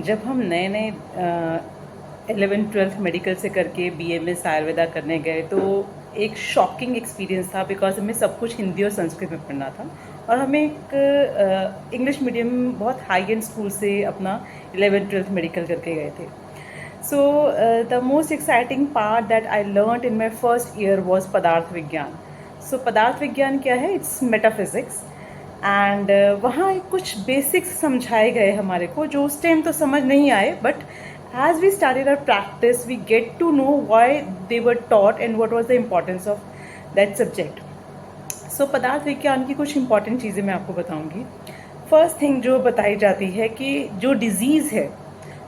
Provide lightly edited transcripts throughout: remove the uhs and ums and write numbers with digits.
जब हम नए नए 11th-12th मेडिकल से करके BMS आयुर्वेदा करने गए तो एक शॉकिंग एक्सपीरियंस था, बिकॉज हमें सब कुछ हिंदी और संस्कृत में पढ़ना था और हमें एक इंग्लिश मीडियम बहुत हाई एंड स्कूल से अपना 11th-12th मेडिकल करके गए थे. So the most exciting part that I learned in my first year was पदार्थ विज्ञान. So पदार्थ विज्ञान क्या है? It's metaphysics. एंड वहाँ कुछ बेसिक्स समझाए गए हमारे को जो उस टाइम तो समझ नहीं आए, but as we started our practice we get to know why they were taught and what was the importance of that subject. So पदार्थ विज्ञान की कुछ इंपॉर्टेंट चीज़ें मैं आपको बताऊंगी. फर्स्ट थिंग जो बताई जाती है कि जो डिजीज़ है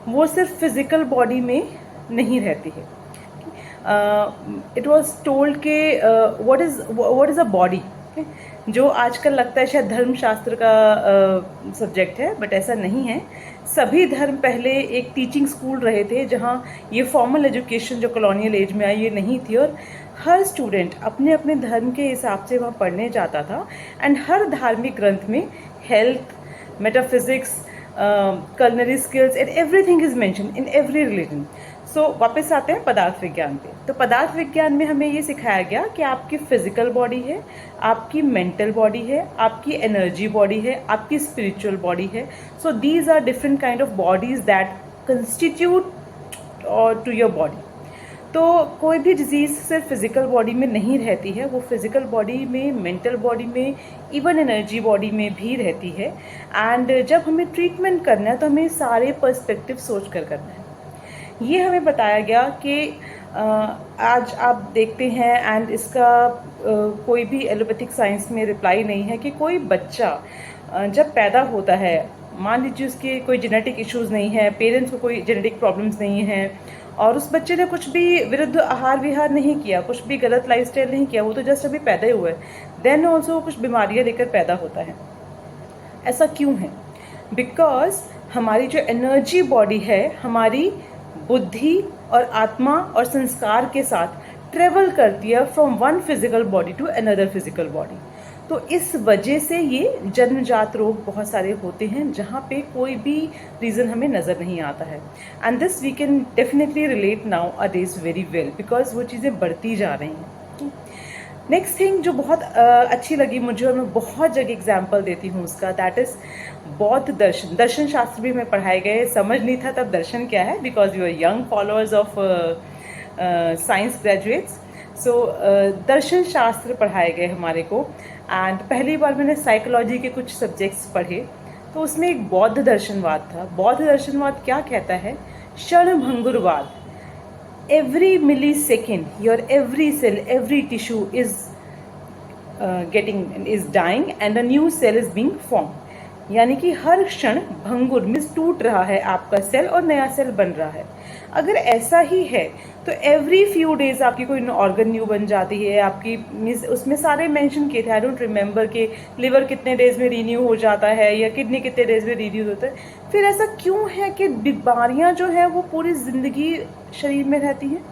वो सिर्फ फिजिकल बॉडी में नहीं रहती है. इट वॉज टोल्ड के व्हाट इज़ अ बॉडी. जो आजकल लगता है शायद धर्मशास्त्र का सब्जेक्ट है, बट ऐसा नहीं है. सभी धर्म पहले एक टीचिंग स्कूल रहे थे जहाँ ये फॉर्मल एजुकेशन जो कॉलोनियल एज में आई ये नहीं थी, और हर स्टूडेंट अपने अपने धर्म के हिसाब से वहाँ पढ़ने जाता था. एंड हर धार्मिक ग्रंथ में health, metaphysics, culinary skills and everything is mentioned in every religion. सो वापस आते हैं पदार्थ विज्ञान पे. तो पदार्थ विज्ञान में हमें ये सिखाया गया कि आपकी फिजिकल बॉडी है, आपकी मेंटल बॉडी है, आपकी एनर्जी बॉडी है, आपकी स्पिरिचुअल बॉडी है. So these are different kind of bodies that constitute to your body. तो कोई भी डिजीज़ सिर्फ फिजिकल बॉडी में नहीं रहती है, वो फिजिकल बॉडी में, मेंटल बॉडी में, इवन एनर्जी बॉडी में भी रहती है. एंड जब हमें ट्रीटमेंट करना है तो हमें सारे पर्सपेक्टिव सोच कर करना है. ये हमें बताया गया कि आज आप देखते हैं एंड इसका कोई भी एलोपैथिक साइंस में रिप्लाई नहीं है कि कोई बच्चा जब पैदा होता है, मान लीजिए उसके कोई जेनेटिक इश्यूज़ नहीं है, पेरेंट्स को कोई जेनेटिक प्रॉब्लम्स नहीं है, और उस बच्चे ने कुछ भी विरुद्ध आहार विहार नहीं किया, कुछ भी गलत लाइफस्टाइल नहीं किया, वो तो जस्ट अभी पैदा ही हुआ है, देन ऑल्सो कुछ बीमारियाँ लेकर पैदा होता है. ऐसा क्यों है? बिकॉज हमारी जो एनर्जी बॉडी है हमारी बुद्धि और आत्मा और संस्कार के साथ ट्रेवल करती है from one physical body to another physical body. तो इस वजह से ये जन्मजात रोग बहुत सारे होते हैं जहाँ पे कोई भी रीज़न हमें नज़र नहीं आता है. And this we can definitely relate nowadays very well, because वो चीज़ें बढ़ती जा रही हैं. नेक्स्ट थिंग जो बहुत अच्छी लगी मुझे, और मैं बहुत जगह एग्जाम्पल देती हूँ उसका, दैट इज़ बौद्ध दर्शन. दर्शन शास्त्र भी हमें पढ़ाए गए. समझ नहीं था तब दर्शन क्या है, because you are young followers of science graduates. So दर्शन शास्त्र पढ़ाए गए हमारे को. एंड पहली बार मैंने साइकोलॉजी के कुछ सब्जेक्ट्स पढ़े तो उसमें एक बौद्ध दर्शनवाद था. बौद्ध दर्शनवाद क्या कहता है? क्षणभंगुरवाद. Every millisecond, your every cell, every tissue is dying and a new cell is being formed. यानी कि हर क्षण भंगुर मीन्स टूट रहा है आपका सेल और नया सेल बन रहा है. अगर ऐसा ही है तो एवरी फ्यू डेज आपकी कोई ऑर्गन न्यू बन जाती है. आपकी मीन्स उसमें सारे मेंशन किए थे, आई डोंट रिमेंबर कि लिवर कितने डेज में रीन्यू हो जाता है या किडनी कितने डेज में रीन्यू होता है. फिर ऐसा क्यों है कि बीमारियां जो है वो पूरी ज़िंदगी शरीर में रहती हैं?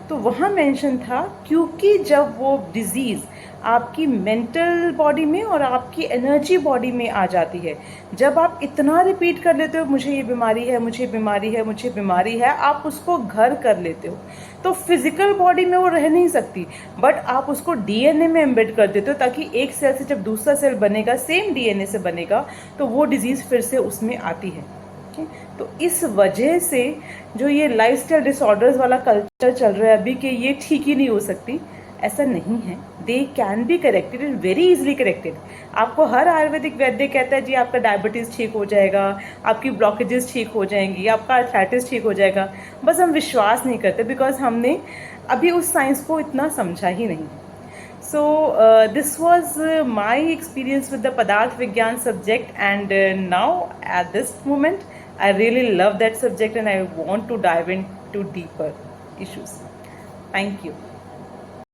तो वहाँ मेंशन था क्योंकि जब वो डिजीज़ आपकी मेंटल बॉडी में और आपकी एनर्जी बॉडी में आ जाती है, जब आप इतना रिपीट कर लेते हो मुझे ये बीमारी है, मुझे बीमारी है, मुझे बीमारी है, आप उसको घर कर लेते हो, तो फिजिकल बॉडी में वो रह नहीं सकती, बट आप उसको डीएनए में एम्बेड कर देते हो ताकि एक सेल से जब दूसरा सेल बनेगा सेम डीएनए से बनेगा तो वो डिजीज़ फिर से उसमें आती है. तो इस वजह से जो ये लाइफस्टाइल डिसऑर्डर्स वाला कल्चर चल रहा है अभी कि ये ठीक ही नहीं हो सकती, ऐसा नहीं है. They can be corrected and very easily corrected. आपको हर आयुर्वेदिक वैद्य कहता है जी आपका डायबिटीज़ ठीक हो जाएगा, आपकी ब्लॉकेजेस ठीक हो जाएंगी, आपका आर्थराइटिस ठीक हो जाएगा. बस हम विश्वास नहीं करते बिकॉज हमने अभी उस साइंस को इतना समझा ही नहीं. So this was my experience with the Padarth Vigyan subject, and now at this moment I really love that subject and I want to dive into deeper issues. Thank you.